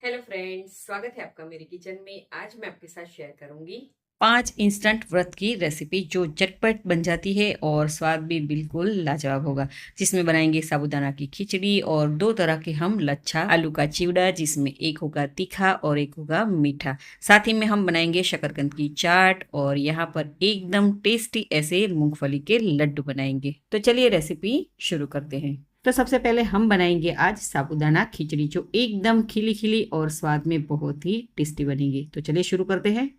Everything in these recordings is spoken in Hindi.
हेलो फ्रेंड्स, स्वागत है आपका मेरे किचन में। आज मैं आपके साथ शेयर करूंगी 5 इंस्टेंट व्रत की रेसिपी जो झटपट बन जाती है और स्वाद भी बिल्कुल लाजवाब होगा। जिसमें बनाएंगे साबूदाना की खिचड़ी और 2 तरह के हम लच्छा आलू का चिवड़ा, जिसमें एक होगा तीखा और एक होगा मीठा। साथ ही में हम बनाएंगे शकरकंद की चाट और यहाँ पर एकदम टेस्टी ऐसे मूंगफली के लड्डू बनाएंगे। तो चलिए रेसिपी शुरू करते हैं। तो सबसे पहले हम बनाएंगे आज साबूदाना खिचड़ी जो एकदम खिली खिली और स्वाद में बहुत ही टेस्टी बनेगी। तो चलिए शुरू करते हैं।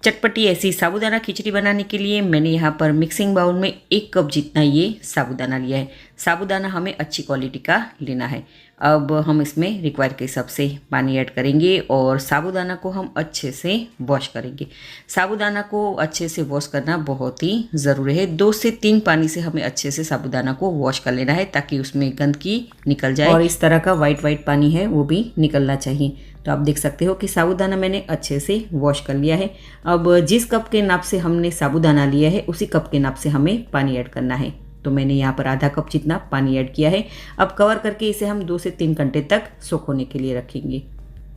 चटपटी ऐसी साबूदाना खिचड़ी बनाने के लिए मैंने यहाँ पर मिक्सिंग बाउल में 1 कप जितना ये साबूदाना लिया है। साबूदाना हमें अच्छी क्वालिटी का लेना है। अब हम इसमें रिक्वायर के हिसाब से पानी ऐड करेंगे और साबूदाना को हम अच्छे से वॉश करेंगे। साबूदाना को अच्छे से वॉश करना बहुत ही ज़रूरी है। 2 से 3 पानी से हमें अच्छे से साबूदाना को वॉश कर लेना है ताकि उसमें गंदगी निकल जाए और इस तरह का वाइट वाइट पानी है वो भी निकलना चाहिए। तो आप देख सकते हो कि साबूदाना मैंने अच्छे से वॉश कर लिया है। अब जिस कप के नाप से हमने साबूदाना लिया है उसी कप के नाप से हमें पानी ऐड करना है। तो मैंने यहाँ पर आधा कप जितना पानी ऐड किया है। अब कवर करके इसे हम 2 से 3 घंटे तक सोख होने के लिए रखेंगे।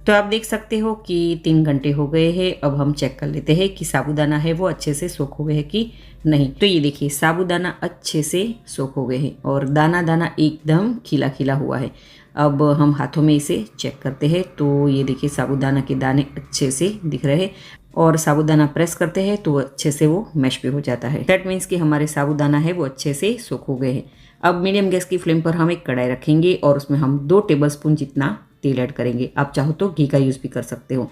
तो आप देख सकते हो कि 3 घंटे हो गए हैं। अब हम चेक कर लेते हैं कि साबूदाना है वो अच्छे से सोख हो गए हैं कि नहीं। तो ये देखिए साबूदाना अच्छे से सोख हो गए हैं और दाना दाना एकदम खिला खिला हुआ है। अब हम हाथों में इसे चेक करते हैं तो ये देखिए साबूदाना के दाने अच्छे से दिख रहे हैं और साबूदाना प्रेस करते हैं तो अच्छे से वो मैश भी हो जाता है। दैट मीन्स कि हमारे साबूदाना है वो अच्छे से सोख हो गए हैं। अब मीडियम गैस की फ्लेम पर हम एक कढ़ाई रखेंगे और उसमें हम 2 टेबलस्पून जितना तेल ऐड करेंगे। आप चाहो तो घी का यूज़ भी कर सकते हो।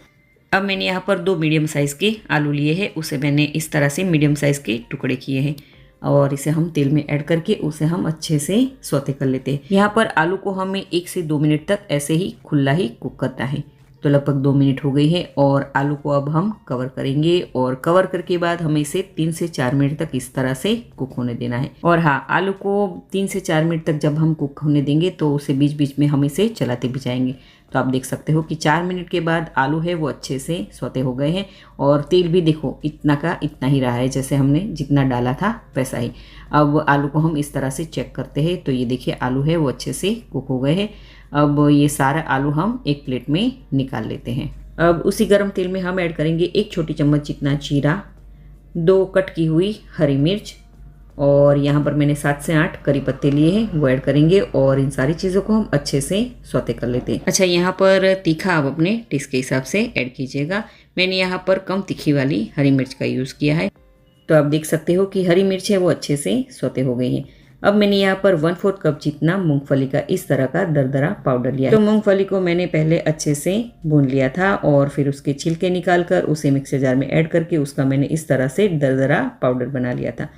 अब मैंने यहाँ पर 2 मीडियम साइज़ के आलू लिए हैं। उसे मैंने इस तरह से मीडियम साइज़ के टुकड़े किए हैं और इसे हम तेल में ऐड करके उसे हम अच्छे से सौते कर लेते हैं। यहाँ पर आलू को हमें 1 से 2 मिनट तक ऐसे ही खुला ही कुक करना है। तो लगभग 2 मिनट हो गई है और आलू को अब हम कवर करेंगे और कवर करके बाद हमें इसे 3 से 4 मिनट तक इस तरह से कुक होने देना है। और हाँ, आलू को 3 से 4 मिनट तक जब हम कुक होने देंगे तो उसे बीच बीच में हम इसे चलाते भी जाएंगे। तो आप देख सकते हो कि 4 मिनट के बाद आलू है वो अच्छे से सौते हो गए हैं और तेल भी देखो इतना का इतना ही रहा है, जैसे हमने जितना डाला था वैसा ही। अब आलू को हम इस तरह से चेक करते हैं तो ये देखिए आलू है वो अच्छे से कुक हो गए हैं। अब ये सारा आलू हम एक प्लेट में निकाल लेते हैं। अब उसी गर्म तेल में हम ऐड करेंगे 1 छोटी चम्मच जितना जीरा, 2 कट की हुई हरी मिर्च और यहाँ पर मैंने 7 से 8 करी पत्ते लिए हैं वो ऐड करेंगे और इन सारी चीज़ों को हम अच्छे से सौते कर लेते हैं। अच्छा, यहाँ पर तीखा आप अपने टेस्ट के हिसाब से ऐड कीजिएगा। मैंने यहाँ पर कम तीखी वाली हरी मिर्च का यूज़ किया है। तो आप देख सकते हो कि हरी मिर्च है वो अच्छे से सौते हो गई हैं। अब मैंने यहाँ पर 1/4 कप जितना मूंगफली का इस तरह का दरदरा पाउडर लिया है। तो मूंगफली को मैंने पहले अच्छे से भून लिया था और फिर उसके छिलके निकाल कर उसे मिक्सर जार में ऐड करके उसका मैंने इस तरह से दरदरा पाउडर बना लिया था।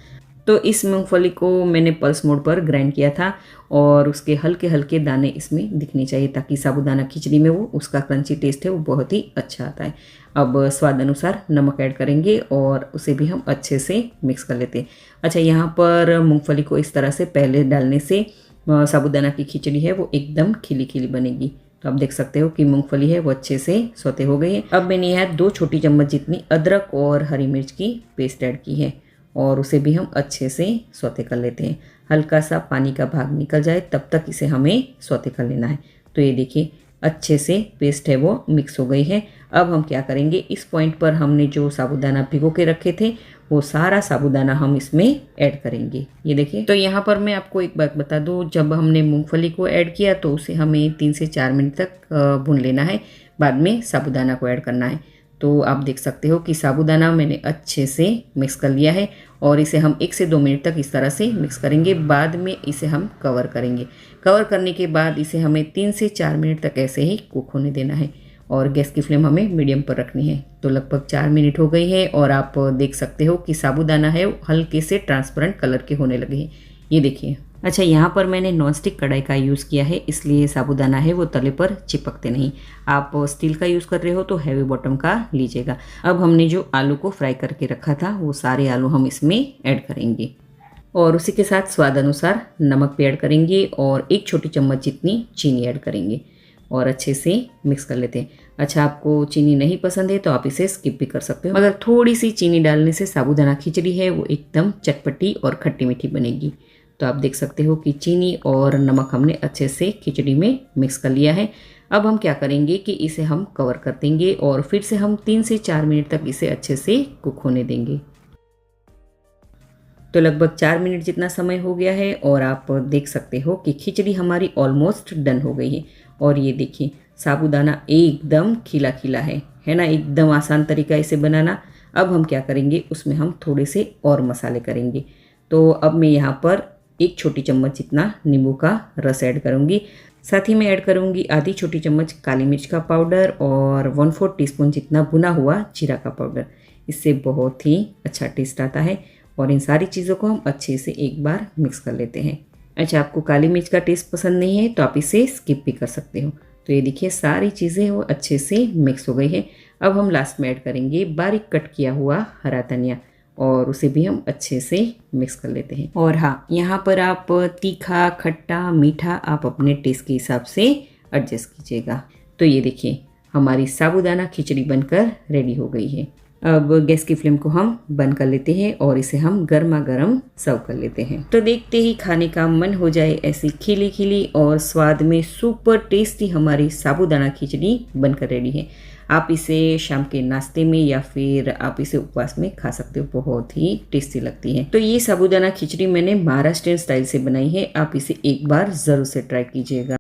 तो इस मूंगफली को मैंने पल्स मोड पर ग्राइंड किया था और उसके हल्के हल्के दाने इसमें दिखने चाहिए ताकि साबूदाना खिचड़ी में वो उसका क्रंची टेस्ट है वो बहुत ही अच्छा आता है। अब स्वाद अनुसार नमक ऐड करेंगे और उसे भी हम अच्छे से मिक्स कर लेते हैं। अच्छा, यहाँ पर मूंगफली को इस तरह से पहले डालने से साबूदाना की खिचड़ी है वो एकदम खिली खिली बनेगी। तो आप देख सकते हो कि मूंगफली है वो अच्छे से सौते हो गई है। अब मैंने यहाँ 2 छोटी चम्मच जितनी अदरक और हरी मिर्च की पेस्ट ऐड की है और उसे भी हम अच्छे से सौते कर लेते हैं। हल्का सा पानी का भाग निकल जाए तब तक इसे हमें सौते कर लेना है। तो ये देखिए अच्छे से पेस्ट है वो मिक्स हो गई है। अब हम क्या करेंगे, इस पॉइंट पर हमने जो साबूदाना भिगो के रखे थे वो सारा साबूदाना हम इसमें ऐड करेंगे। ये देखिए, तो यहाँ पर मैं आपको एक बात बता दूँ, जब हमने मूंगफली को ऐड किया तो उसे हमें 3 से 4 मिनट तक भून लेना है, बाद में साबूदाना को ऐड करना है। तो आप देख सकते हो कि साबूदाना मैंने अच्छे से मिक्स कर लिया है और इसे हम 1 से 2 मिनट तक इस तरह से मिक्स करेंगे। बाद में इसे हम कवर करेंगे। कवर करने के बाद इसे हमें 3 से 4 मिनट तक ऐसे ही कुक होने देना है और गैस की फ्लेम हमें मीडियम पर रखनी है। तो लगभग 4 मिनट हो गई है और आप देख सकते हो कि साबूदाना है हल्के से ट्रांसपेरेंट कलर के होने लगे हैं। ये देखिए। अच्छा, यहाँ पर मैंने नॉनस्टिक कढ़ाई का यूज़ किया है, इसलिए साबूदाना है वो तले पर चिपकते नहीं। आप स्टील का यूज़ कर रहे हो तो हैवी बॉटम का लीजिएगा। अब हमने जो आलू को फ्राई करके रखा था वो सारे आलू हम इसमें ऐड करेंगे और उसी के साथ स्वाद अनुसार नमक भी ऐड करेंगे और 1 छोटी चम्मच जितनी चीनी ऐड करेंगे और अच्छे से मिक्स कर लेते हैं। अच्छा, आपको चीनी नहीं पसंद है तो आप इसे स्किप भी कर सकते हो, मगर थोड़ी सी चीनी डालने से साबूदाना खिचड़ी है वो एकदम चटपटी और खट्टी मीठी बनेगी। तो आप देख सकते हो कि चीनी और नमक हमने अच्छे से खिचड़ी में मिक्स कर लिया है। अब हम क्या करेंगे कि इसे हम कवर कर देंगे और फिर से हम 3 से 4 मिनट तक इसे अच्छे से कुक होने देंगे। तो लगभग 4 मिनट जितना समय हो गया है और आप देख सकते हो कि खिचड़ी हमारी ऑलमोस्ट डन हो गई है। और ये देखिए साबूदाना एकदम खिला खिला है ना, एकदम आसान तरीका इसे बनाना। अब हम क्या करेंगे, उसमें हम थोड़े से और मसाले करेंगे। तो अब मैं यहाँ पर 1 छोटी चम्मच जितना नींबू का रस ऐड करूँगी। साथ ही मैं ऐड करूँगी आधी छोटी चम्मच काली मिर्च का पाउडर और 1/4 टीस्पून जितना भुना हुआ जीरा का पाउडर। इससे बहुत ही अच्छा टेस्ट आता है। और इन सारी चीज़ों को हम अच्छे से एक बार मिक्स कर लेते हैं। अच्छा, आपको काली मिर्च का टेस्ट पसंद नहीं है तो आप इसे स्किप भी कर सकते हो। तो ये देखिए सारी चीज़ें वो अच्छे से मिक्स हो गई है। अब हम लास्ट में ऐड करेंगे बारीक कट किया हुआ हरा धनिया और उसे भी हम अच्छे से मिक्स कर लेते हैं। और हाँ, यहाँ पर आप तीखा, खट्टा, मीठा आप अपने टेस्ट के हिसाब से एडजस्ट कीजिएगा। तो ये देखिए हमारी साबूदाना खिचड़ी बनकर रेडी हो गई है। अब गैस की फ्लेम को हम बंद कर लेते हैं और इसे हम गर्मा गर्म सर्व कर लेते हैं। तो देखते ही खाने का मन हो जाए ऐसी खिली खिली और स्वाद में सुपर टेस्टी हमारी साबूदाना खिचड़ी बनकर रेडी है। आप इसे शाम के नाश्ते में या फिर आप इसे उपवास में खा सकते हो, बहुत ही टेस्टी लगती है। तो ये साबूदाना खिचड़ी मैंने महाराष्ट्रियन स्टाइल से बनाई है, आप इसे एक बार ज़रूर से ट्राई कीजिएगा।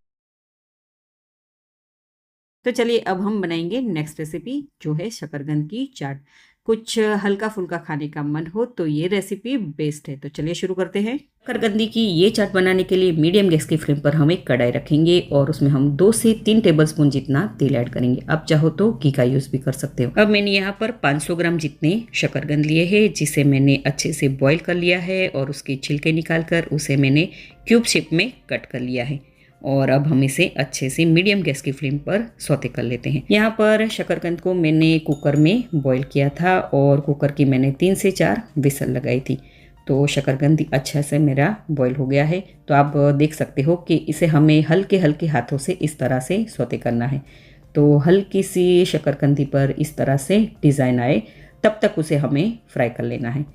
तो चलिए अब हम बनाएंगे नेक्स्ट रेसिपी, जो है शकरकंद की चाट। कुछ हल्का फुल्का खाने का मन हो तो ये रेसिपी बेस्ट है। तो चलिए शुरू करते हैं। शकरकंदी की ये चाट बनाने के लिए मीडियम गैस की फ्लेम पर हम एक कढ़ाई रखेंगे और उसमें हम 2 से 3 टेबलस्पून जितना तेल ऐड करेंगे। आप चाहो तो घी का यूज़ भी कर सकते हो। अब मैंने यहाँ पर 500 ग्राम जितने शकरकंद लिए हैं, जिसे मैंने अच्छे से बॉईल कर लिया है और उसके छिलके निकाल कर उसे मैंने क्यूब शेप में कट कर लिया है। और अब हम इसे अच्छे से मीडियम गैस की फ्लेम पर सौते कर लेते हैं। यहाँ पर शकरकंद को मैंने कुकर में बॉईल किया था और कुकर की मैंने 3 से 4 विसल लगाई थी। तो शकरकंद अच्छा से मेरा बॉईल हो गया है। तो आप देख सकते हो कि इसे हमें हल्के हल्के हाथों से इस तरह से सौते करना है। तो हल्की सी शकरकंदी पर इस तरह से डिज़ाइन आए तब तक उसे हमें फ्राई कर लेना है।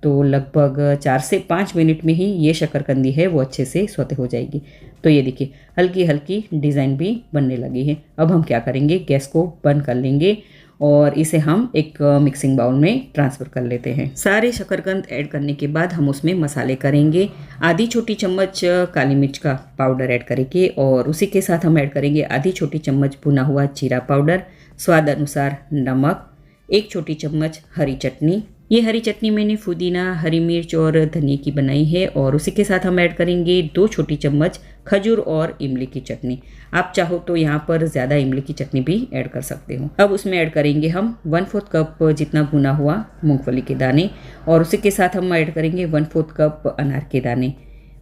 तो लगभग 4 से 5 मिनट में ही ये शकरकंदी है वो अच्छे से सौते हो जाएगी। तो ये देखिए हल्की हल्की डिज़ाइन भी बनने लगी है। अब हम क्या करेंगे, गैस को बंद कर लेंगे और इसे हम एक मिक्सिंग बाउल में ट्रांसफ़र कर लेते हैं। सारे शकरकंद ऐड करने के बाद हम उसमें मसाले करेंगे। आधी छोटी चम्मच काली मिर्च का पाउडर ऐड करेंगे और उसी के साथ हम ऐड करेंगे आधी छोटी चम्मच भुना हुआ जीरा पाउडर, स्वाद अनुसार नमक, 1 छोटी चम्मच हरी चटनी। ये हरी चटनी मैंने पुदीना, हरी मिर्च और धनिया की बनाई है। और उसी के साथ हम ऐड करेंगे 2 छोटी चम्मच खजूर और इमली की चटनी। आप चाहो तो यहाँ पर ज़्यादा इमली की चटनी भी ऐड कर सकते हो। अब उसमें ऐड करेंगे हम 1/4 कप जितना भुना हुआ मूंगफली के दाने और उसी के साथ हम ऐड करेंगे 1/4 कप अनार के दाने।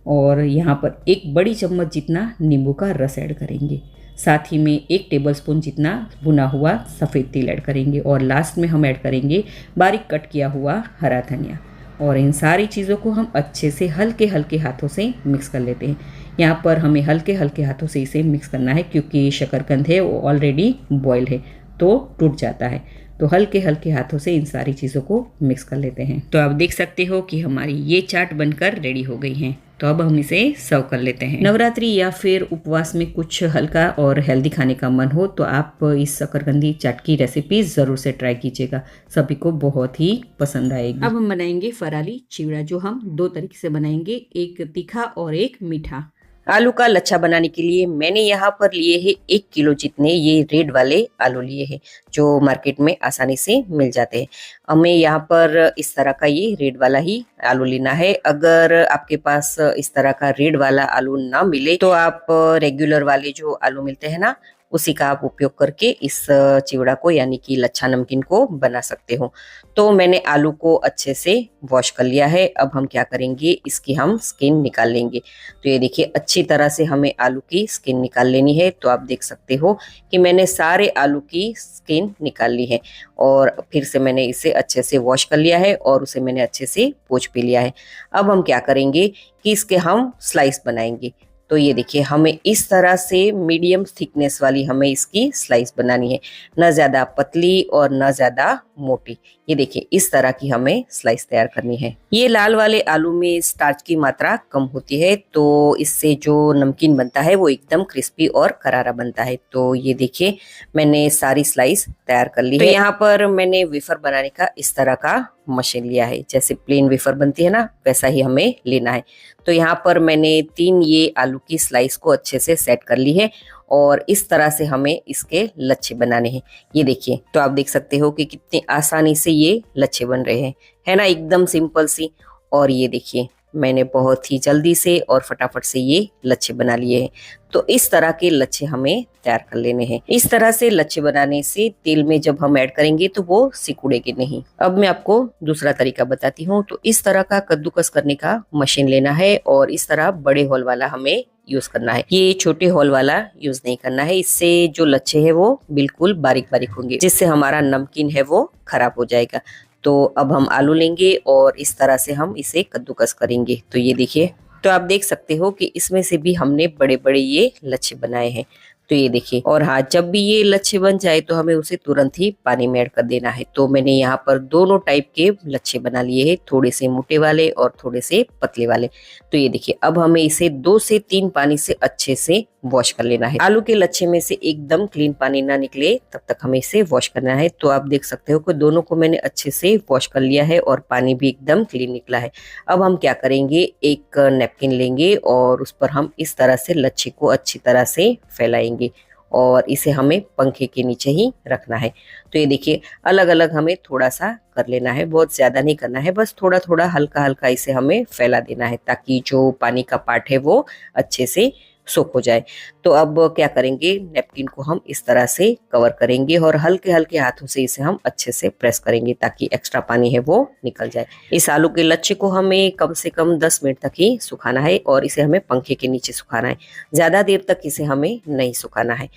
और यहाँ पर 1 बड़ी चम्मच जितना नींबू का रस ऐड करेंगे। साथ ही में 1 टेबलस्पून जितना भुना हुआ सफ़ेद तिल ऐड करेंगे और लास्ट में हम ऐड करेंगे बारीक कट किया हुआ हरा धनिया। और इन सारी चीज़ों को हम अच्छे से हल्के हल्के हाथों से मिक्स कर लेते हैं। यहाँ पर हमें हल्के हल्के हाथों से इसे मिक्स करना है क्योंकि शकरकंद है वो ऑलरेडी बॉयल है तो टूट जाता है। तो हल्के हल्के हाथों से इन सारी चीज़ों को मिक्स कर लेते हैं। तो आप देख सकते हो कि हमारी ये चाट बनकर रेडी हो गई है। तो अब हम इसे सर्व कर लेते हैं। नवरात्रि या फिर उपवास में कुछ हल्का और हेल्दी खाने का मन हो तो आप इस शकरकंदी चाट की रेसिपी ज़रूर से ट्राई कीजिएगा, सभी को बहुत ही पसंद आएगी। अब हम बनाएंगे फराली चिवड़ा, जो हम 2 तरीके से बनाएंगे, एक तीखा और एक मीठा। आलू का लच्छा बनाने के लिए मैंने यहाँ पर लिए हैं 1 किलो जितने ये रेड वाले आलू लिए हैं, जो मार्केट में आसानी से मिल जाते हैं। हमें यहाँ पर इस तरह का ये रेड वाला ही आलू लेना है। अगर आपके पास इस तरह का रेड वाला आलू ना मिले तो आप रेगुलर वाले जो आलू मिलते हैं ना, उसी का आप उपयोग करके इस चिवड़ा को यानी कि लच्छा नमकीन को बना सकते हो। तो मैंने आलू को अच्छे से वॉश कर लिया है। अब हम क्या करेंगे, इसकी हम स्किन निकाल लेंगे। तो ये देखिए अच्छी तरह से हमें आलू की स्किन निकाल लेनी है। तो आप देख सकते हो कि मैंने सारे आलू की स्किन निकाल ली है और फिर से मैंने इसे अच्छे से वॉश कर लिया है और उसे मैंने अच्छे से पोंछ भी लिया है। अब हम क्या करेंगे कि इसके हम स्लाइस बनाएंगे। तो ये देखिए हमें इस तरह से मीडियम थिकनेस वाली हमें इसकी स्लाइस बनानी है, ना ज्यादा पतली और ना ज्यादा मोटी। ये देखिए इस तरह की हमें स्लाइस तैयार करनी है। ये लाल वाले आलू में स्टार्च की मात्रा कम होती है, तो इससे जो नमकीन बनता है वो एकदम क्रिस्पी और करारा बनता है। तो ये देखिए मैंने सारी स्लाइस तैयार कर ली है। तो यहाँ पर मैंने वेफर बनाने का इस तरह का मशीन लिया है, जैसे प्लेन वेफर बनती है ना वैसा ही हमें लेना है। तो यहाँ पर मैंने 3 ये आलू की स्लाइस को अच्छे से सेट कर ली है और इस तरह से हमें इसके लच्छे बनाने हैं। ये देखिए, तो आप देख सकते हो कि कितनी आसानी से ये लच्छे बन रहे हैं, है ना, एकदम सिंपल सी। और ये देखिए मैंने बहुत ही जल्दी से और फटाफट से ये लच्छे बना लिए हैं। तो इस तरह के लच्छे हमें तैयार कर लेने हैं। इस तरह से लच्छे बनाने से तेल में जब हम ऐड करेंगे तो वो सिकुड़ेंगे नहीं। अब मैं आपको दूसरा तरीका बताती हूँ। तो इस तरह का कद्दूकस करने का मशीन लेना है और इस तरह बड़े होल वाला हमें यूज करना है। ये छोटे होल वाला यूज नहीं करना है, इससे जो लच्छे है वो बिल्कुल बारीक बारीक होंगे, जिससे हमारा नमकीन है वो खराब हो जाएगा। तो अब हम आलू लेंगे और इस तरह से हम इसे कद्दूकस करेंगे। तो ये देखिए, तो आप देख सकते हो कि इसमें से भी हमने बड़े बड़े ये लच्छे बनाए हैं। तो ये देखिए, और हाँ, जब भी ये लच्छे बन जाए तो हमें उसे तुरंत ही पानी में ऐड कर देना है। तो मैंने यहाँ पर दोनों टाइप के लच्छे बना लिए हैं, थोड़े से मोटे वाले और थोड़े से पतले वाले। तो ये देखिए, अब हमें इसे 2 से 3 पानी से अच्छे से वॉश कर लेना है। आलू के लच्छे में से एकदम क्लीन पानी ना निकले तब तक हमें इसे वॉश करना है। तो आप देख सकते हो कि दोनों को मैंने अच्छे से वॉश कर लिया है और पानी भी एकदम क्लीन निकला है। अब हम क्या करेंगे, एक नैपकिन लेंगे और उस पर हम इस तरह से लच्छे को अच्छी तरह से फैलाएंगे और इसे हमें पंखे के नीचे ही रखना है। तो ये देखिए, अलग अलग हमें थोड़ा सा कर लेना है, बहुत ज्यादा नहीं करना है, बस थोड़ा थोड़ा हल्का हल्का इसे हमें फैला देना है ताकि जो पानी का पार्ट है वो अच्छे से सोख हो जाए। तो अब क्या करेंगे, नैपकिन को हम इस तरह से कवर करेंगे और हल्के हल्के हाथों से इसे हम अच्छे से प्रेस करेंगे ताकि एक्स्ट्रा पानी है वो निकल जाए। इस आलू के लच्छे को हमें कम से कम 10 मिनट तक ही सुखाना है और इसे हमें पंखे के नीचे सुखाना है, ज्यादा देर तक इसे हमें नहीं सुखाना है।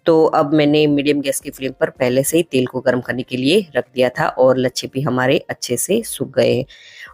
तो अब मैंने मीडियम गैस की फ्लेम पर पहले से ही तेल को गर्म करने के लिए रख दिया था और लच्छे भी हमारे अच्छे से सूख गए हैं।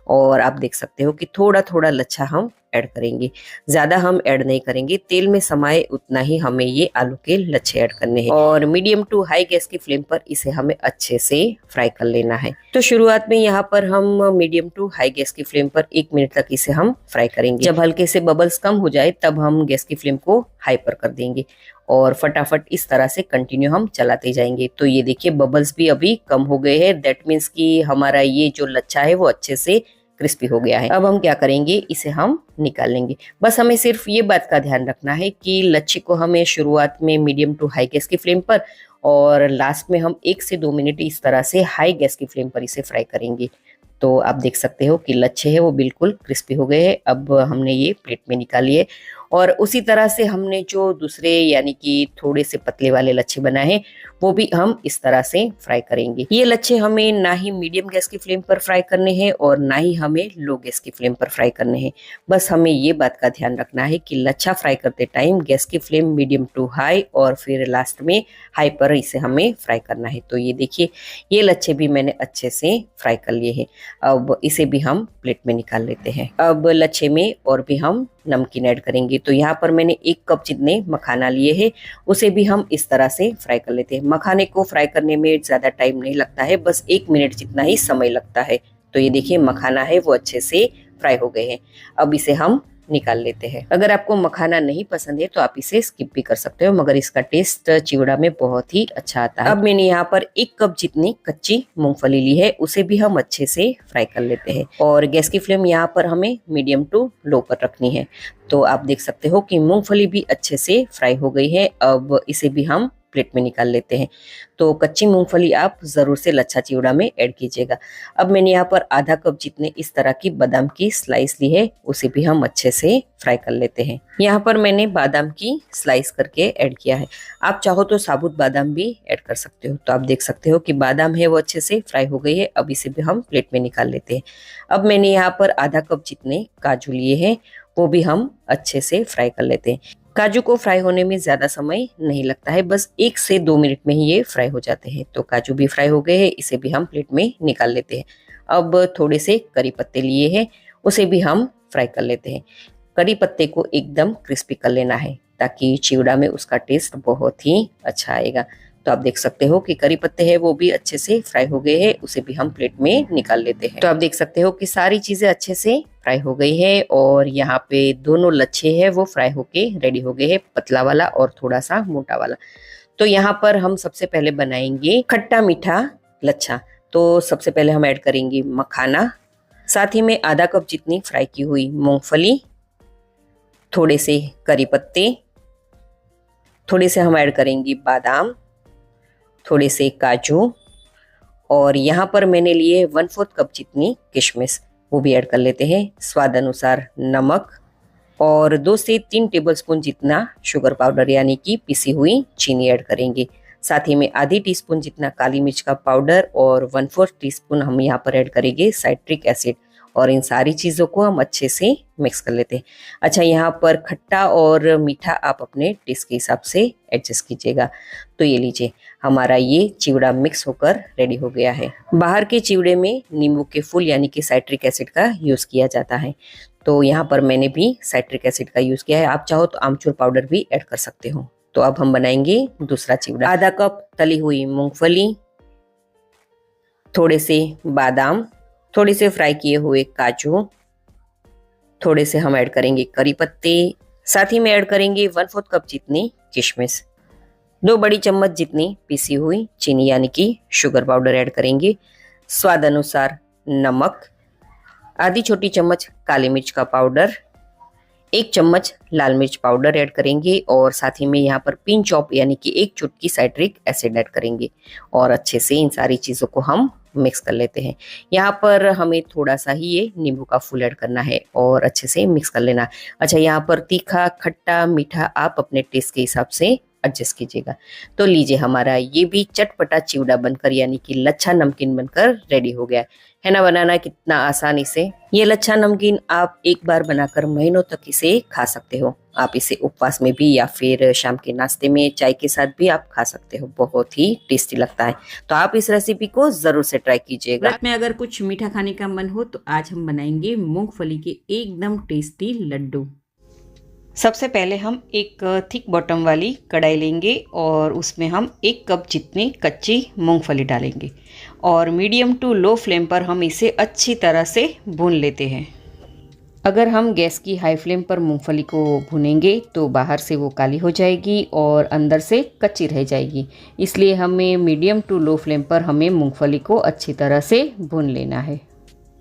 और आप देख सकते हो कि थोड़ा थोड़ा लच्छा हम ऐड करेंगे, ज्यादा हम ऐड नहीं करेंगे। तेल में समाये उतना ही हमें ये आलू के लच्छे ऐड करने हैं और मीडियम टू हाई गैस की फ्लेम पर इसे हमें अच्छे से फ्राई कर लेना है। तो शुरुआत में यहाँ पर हम मीडियम टू हाई गैस की फ्लेम पर 1 मिनट तक इसे हम फ्राई करेंगे। जब हल्के से बबल्स कम हो जाए तब हम गैस की फ्लेम को हाई पर कर देंगे और फटाफट इस तरह से कंटिन्यू हम चलाते जाएंगे। तो ये देखिए, बबल्स भी अभी कम हो गए हैं, दैट मीन्स कि हमारा ये जो लच्छा है वो अच्छे से क्रिस्पी हो गया है। अब हम क्या करेंगे, इसे हम निकाल लेंगे। बस हमें सिर्फ ये बात का ध्यान रखना है कि लच्छे को हमें शुरुआत में मीडियम टू हाई गैस की फ्लेम पर और लास्ट में हम 1 से 2 मिनट इस तरह से हाई गैस की फ्लेम पर इसे फ्राई करेंगे। तो आप देख सकते हो कि लच्छे है वो बिल्कुल क्रिस्पी हो गए हैं। अब हमने ये प्लेट में निकाली है और उसी तरह से हमने जो दूसरे यानी कि थोड़े से पतले वाले लच्छे बनाए हैं वो भी हम इस तरह से फ्राई करेंगे। ये लच्छे हमें ना ही मीडियम गैस की फ्लेम पर फ्राई करने हैं और ना ही हमें लो गैस की फ्लेम पर फ्राई करने हैं। बस हमें ये बात का ध्यान रखना है कि लच्छा फ्राई करते टाइम गैस की फ्लेम मीडियम टू हाई और फिर लास्ट में हाई पर इसे हमें फ्राई करना है। तो ये देखिए, ये लच्छे भी मैंने अच्छे से फ्राई कर लिए हैं। अब इसे भी हम प्लेट में निकाल लेते हैं। अब लच्छे में और भी हम नमकीन ऐड करेंगे। तो यहाँ पर मैंने 1 कप जितने मखाना लिए हैं, उसे भी हम इस तरह से फ्राई कर लेते हैं। मखाने को फ्राई करने में ज्यादा टाइम नहीं लगता है, बस 1 मिनट जितना ही समय लगता है। तो ये देखिए, मखाना है वो अच्छे से फ्राई हो गए हैं। अब इसे हम निकाल लेते हैं। अगर आपको मखाना नहीं पसंद है तो आप इसे स्किप भी कर सकते हो, मगर इसका टेस्ट चिवड़ा में बहुत ही अच्छा आता है। अब मैंने यहाँ पर 1 कप जितनी कच्ची मूंगफली ली है, उसे भी हम अच्छे से फ्राई कर लेते हैं और गैस की फ्लेम यहाँ पर हमें मीडियम टू लो पर रखनी है। तो आप देख सकते हो कि मूंगफली भी अच्छे से फ्राई हो गई है। अब इसे भी हम प्लेट में निकाल लेते हैं। तो कच्ची मूंगफली आप जरूर से लच्छा चिवड़ा में ऐड कीजिएगा। अब मैंने यहाँ पर आधा कप जितने इस तरह की बादाम की स्लाइस ली है, उसे भी हम अच्छे से फ्राई कर लेते हैं। यहाँ पर मैंने बादाम की स्लाइस करके ऐड किया है, आप चाहो तो साबुत बादाम भी ऐड कर सकते हो। तो आप देख सकते हो कि बादाम है वो अच्छे से फ्राई हो गई है। अब इसे भी हम प्लेट में निकाल लेते हैं। अब मैंने यहाँ पर आधा कप जितने काजू लिए हैं, वो भी हम अच्छे से फ्राई कर लेते हैं। काजू को फ्राई होने में ज्यादा समय नहीं लगता है, बस 1 से 2 मिनट में ही ये फ्राई हो जाते हैं। तो काजू भी फ्राई हो गए हैं, इसे भी हम प्लेट में निकाल लेते हैं। अब थोड़े से करी पत्ते लिए हैं, उसे भी हम फ्राई कर लेते हैं। करी पत्ते को एकदम क्रिस्पी कर लेना है ताकि चिवड़ा में उसका टेस्ट बहुत ही अच्छा आएगा। तो आप देख सकते हो कि करी पत्ते हैं वो भी अच्छे से फ्राई हो गए हैं, उसे भी हम प्लेट में निकाल लेते हैं। तो आप देख सकते हो कि सारी चीजें अच्छे से फ्राई हो गई है और यहाँ पे दोनों लच्छे हैं वो फ्राई होके रेडी हो गए हैं, पतला वाला और थोड़ा सा मोटा वाला। तो यहाँ पर हम सबसे पहले बनाएंगे खट्टा मीठा लच्छा। तो सबसे पहले हम ऐड करेंगे मखाना, साथ ही में आधा कप जितनी फ्राई की हुई मूंगफली, थोड़े से करी पत्ते, थोड़े से हम ऐड करेंगे बादाम, थोड़े से काजू और यहाँ पर मैंने लिए 1/4 कप जितनी किशमिश, वो भी ऐड कर लेते हैं। स्वाद अनुसार नमक और 2 से 3 टेबलस्पून जितना शुगर पाउडर यानी कि पिसी हुई चीनी ऐड करेंगे। साथ ही में आधी टीस्पून जितना काली मिर्च का पाउडर और 1/4 टीस्पून हम यहाँ पर ऐड करेंगे साइट्रिक एसिड और इन सारी चीज़ों को हम अच्छे से मिक्स कर लेते हैं। अच्छा, यहाँ पर खट्टा और मीठा आप अपने टेस्ट के हिसाब से एडजस्ट कीजिएगा। तो ये लीजिए, हमारा ये चिवड़ा मिक्स होकर रेडी हो गया है। बाहर के चिवड़े में नींबू के फूल यानी कि साइट्रिक एसिड का यूज़ किया जाता है, तो यहाँ पर मैंने भी साइट्रिक एसिड का यूज़ किया है। आप चाहो तो आमचूर पाउडर भी ऐड कर सकते हो। तो अब हम बनाएंगे दूसरा चिवड़ा। आधा कप तली हुई मूंगफली, थोड़े से बादाम, थोड़े से फ्राई किए हुए काजू, थोड़े से हम ऐड करेंगे करी पत्ते, साथ ही में ऐड करेंगे 1/4 कप जितनी किशमिश, 2 बड़ी चम्मच जितनी पिसी हुई चीनी यानी कि शुगर पाउडर ऐड करेंगे, स्वाद अनुसार नमक, आधी छोटी चम्मच काली मिर्च का पाउडर, 1 चम्मच लाल मिर्च पाउडर ऐड करेंगे और साथ ही में यहाँ पर पिंच ऑफ यानी कि 1 चुटकी साइट्रिक एसिड ऐड करेंगे और अच्छे से इन सारी चीज़ों को हम मिक्स कर लेते हैं। यहाँ पर हमें थोड़ा सा ही ये नींबू का फूल ऐड करना है और अच्छे से मिक्स कर लेना। अच्छा, यहाँ पर तीखा, खट्टा, मीठा आप अपने टेस्ट के हिसाब से एडजस्ट कीजिएगा। तो लीजिए, हमारा ये भी चटपटा चिवड़ा बनकर यानी कि लच्छा नमकीन बनकर रेडी हो गया है ना। बनाना कितना आसानी से। ये लच्छा नमकीन आप एक बार बनाकर महीनों तक इसे खा सकते हो। आप इसे उपवास में भी या फिर शाम के नाश्ते में चाय के साथ भी आप खा सकते हो, बहुत ही टेस्टी लगता है। तो आप इस रेसिपी को जरूर से ट्राई कीजिएगा। रात में अगर कुछ मीठा खाने का मन हो तो आज हम बनाएंगे मूंगफली के एकदम टेस्टी लड्डू। सबसे पहले हम एक थिक बॉटम वाली कढ़ाई लेंगे और उसमें हम 1 कप जितनी कच्ची मूंगफली डालेंगे और मीडियम टू लो फ्लेम पर हम इसे अच्छी तरह से भून लेते हैं। अगर हम गैस की हाई फ्लेम पर मूंगफली को भूनेंगे तो बाहर से वो काली हो जाएगी और अंदर से कच्ची रह जाएगी, इसलिए हमें मीडियम टू लो फ्लेम पर हमें मूंगफली को अच्छी तरह से भून लेना है।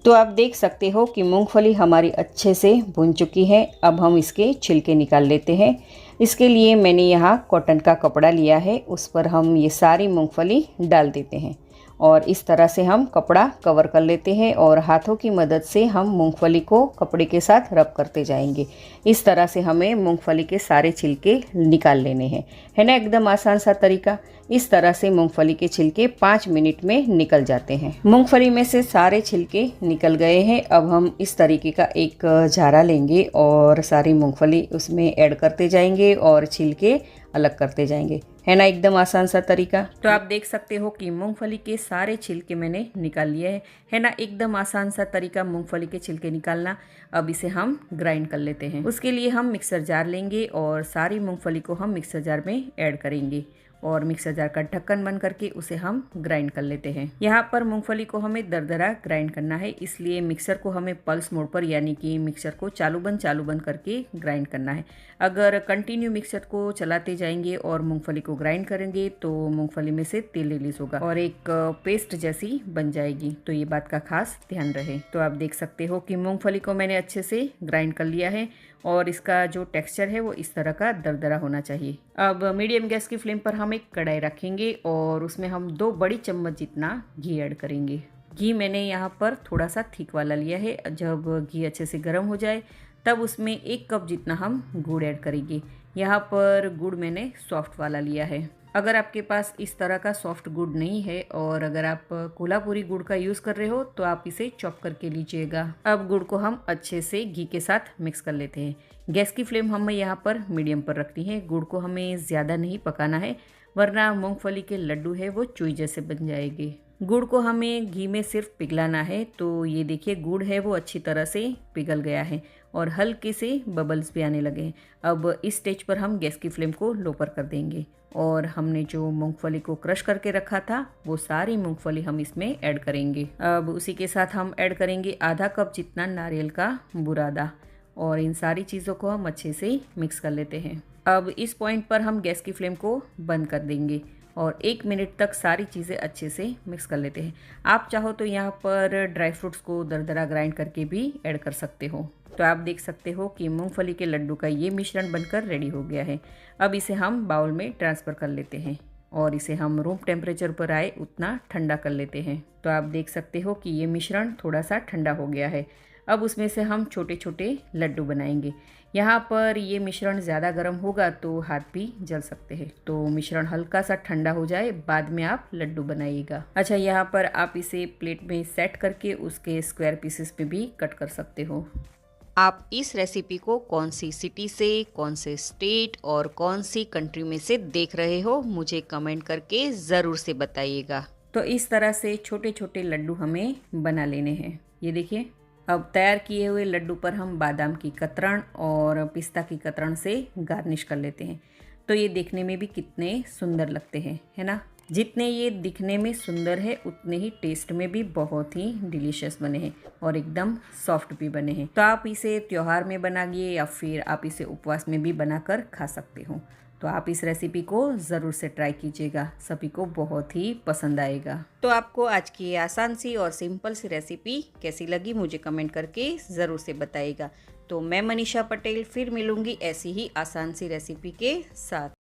तो आप देख सकते हो कि मूंगफली हमारी अच्छे से भुन चुकी है। अब हम इसके छिलके निकाल लेते हैं। इसके लिए मैंने यहाँ कॉटन का कपड़ा लिया है, उस पर हम ये सारी मूंगफली डाल देते हैं और इस तरह से हम कपड़ा कवर कर लेते हैं और हाथों की मदद से हम मूंगफली को कपड़े के साथ रब करते जाएंगे। इस तरह से हमें मूंगफली के सारे छिलके निकाल लेने हैं, है ना। एकदम आसान सा तरीका। इस तरह से मूंगफली के छिलके 5 मिनट में निकल जाते हैं। मूंगफली में से सारे छिलके निकल गए हैं। अब हम इस तरीके का एक झारा लेंगे और सारी मूंगफली उसमें ऐड करते जाएंगे और छिलके अलग करते जाएंगे, है ना। एकदम आसान सा तरीका। तो आप देख सकते हो कि मूंगफली के सारे छिलके मैंने निकाल लिए है ना। एकदम आसान सा तरीका मूंगफली के छिलके निकालना। अब इसे हम ग्राइंड कर लेते हैं। उसके लिए हम मिक्सर जार लेंगे और सारी मूंगफली को हम मिक्सर जार में ऐड करेंगे और मिक्सर जार का ढक्कन बंद करके उसे हम ग्राइंड कर लेते हैं। यहाँ पर मूंगफली को हमें दरदरा ग्राइंड करना है, इसलिए मिक्सर को हमें पल्स मोड पर यानी कि मिक्सर को चालू बंद करके ग्राइंड करना है। अगर कंटिन्यू मिक्सर को चलाते जाएंगे और मूंगफली को ग्राइंड करेंगे तो मूंगफली में से तेल रिलीज होगा और एक पेस्ट जैसी बन जाएगी, तो ये बात का खास ध्यान रहे। तो आप देख सकते हो कि मूंगफली को मैंने अच्छे से ग्राइंड कर लिया है और इसका जो टेक्सचर है वो इस तरह का दरदरा होना चाहिए। अब मीडियम गैस की फ्लेम पर हम एक कढ़ाई रखेंगे और उसमें हम 2 बड़ी चम्मच जितना घी ऐड करेंगे। घी मैंने यहाँ पर थोड़ा सा थिक वाला लिया है। जब घी अच्छे से गर्म हो जाए तब उसमें 1 कप जितना हम गुड़ ऐड करेंगे। यहाँ पर गुड़ मैंने सॉफ्ट वाला लिया है। अगर आपके पास इस तरह का सॉफ्ट गुड़ नहीं है और अगर आप कोल्हापुरी गुड़ का यूज़ कर रहे हो तो आप इसे चॉप करके लीजिएगा। अब गुड़ को हम अच्छे से घी के साथ मिक्स कर लेते हैं। गैस की फ्लेम हमें यहाँ पर मीडियम पर रखनी है। गुड़ को हमें ज़्यादा नहीं पकाना है वरना मूंगफली के लड्डू है वो चुई जैसे बन जाएंगे। गुड़ को हमें घी में सिर्फ पिघलाना है। तो ये देखिए गुड़ है वो अच्छी तरह से पिघल गया है और हल्के से बबल्स भी आने लगे हैं। अब इस स्टेज पर हम गैस की फ्लेम को लो पर कर देंगे और हमने जो मूंगफली को क्रश करके रखा था वो सारी मूंगफली हम इसमें ऐड करेंगे। अब उसी के साथ हम ऐड करेंगे आधा कप जितना नारियल का बुरादा और इन सारी चीज़ों को हम अच्छे से मिक्स कर लेते हैं। अब इस पॉइंट पर हम गैस की फ्लेम को बंद कर देंगे और 1 मिनट तक सारी चीज़ें अच्छे से मिक्स कर लेते हैं। आप चाहो तो यहाँ पर ड्राई फ्रूट्स को दरदरा ग्राइंड करके भी ऐड कर सकते हो। तो आप देख सकते हो कि मूंगफली के लड्डू का ये मिश्रण बनकर रेडी हो गया है। अब इसे हम बाउल में ट्रांसफ़र कर लेते हैं और इसे हम रूम टेम्परेचर पर आए उतना ठंडा कर लेते हैं। तो आप देख सकते हो कि ये मिश्रण थोड़ा सा ठंडा हो गया है। अब उसमें से हम छोटे छोटे लड्डू बनाएंगे। यहाँ पर ये मिश्रण ज़्यादा गर्म होगा तो हाथ भी जल सकते हैं, तो मिश्रण हल्का सा ठंडा हो जाए बाद में आप लड्डू बनाइएगा। अच्छा, यहाँ पर आप इसे प्लेट में सेट करके उसके स्क्वायर पीसेस में भी कट कर सकते हो। आप इस रेसिपी को कौन सी सिटी से, कौन से स्टेट और कौन सी कंट्री में से देख रहे हो मुझे कमेंट करके ज़रूर से बताइएगा। तो इस तरह से छोटे छोटे लड्डू हमें बना लेने हैं। ये देखिए, अब तैयार किए हुए लड्डू पर हम बादाम की कतरन और पिस्ता की कतरन से गार्निश कर लेते हैं। तो ये देखने में भी कितने सुंदर लगते हैं, है ना। जितने ये दिखने में सुंदर है उतने ही टेस्ट में भी बहुत ही डिलीशियस बने हैं और एकदम सॉफ्ट भी बने हैं। तो आप इसे त्योहार में बनाइए या फिर आप इसे उपवास में भी बनाकर खा सकते हो। तो आप इस रेसिपी को ज़रूर से ट्राई कीजिएगा, सभी को बहुत ही पसंद आएगा। तो आपको आज की ये आसान सी और सिंपल सी रेसिपी कैसी लगी मुझे कमेंट करके ज़रूर से बताइएगा। तो मैं मनीषा पटेल फिर मिलूँगी ऐसी ही आसान सी रेसिपी के साथ।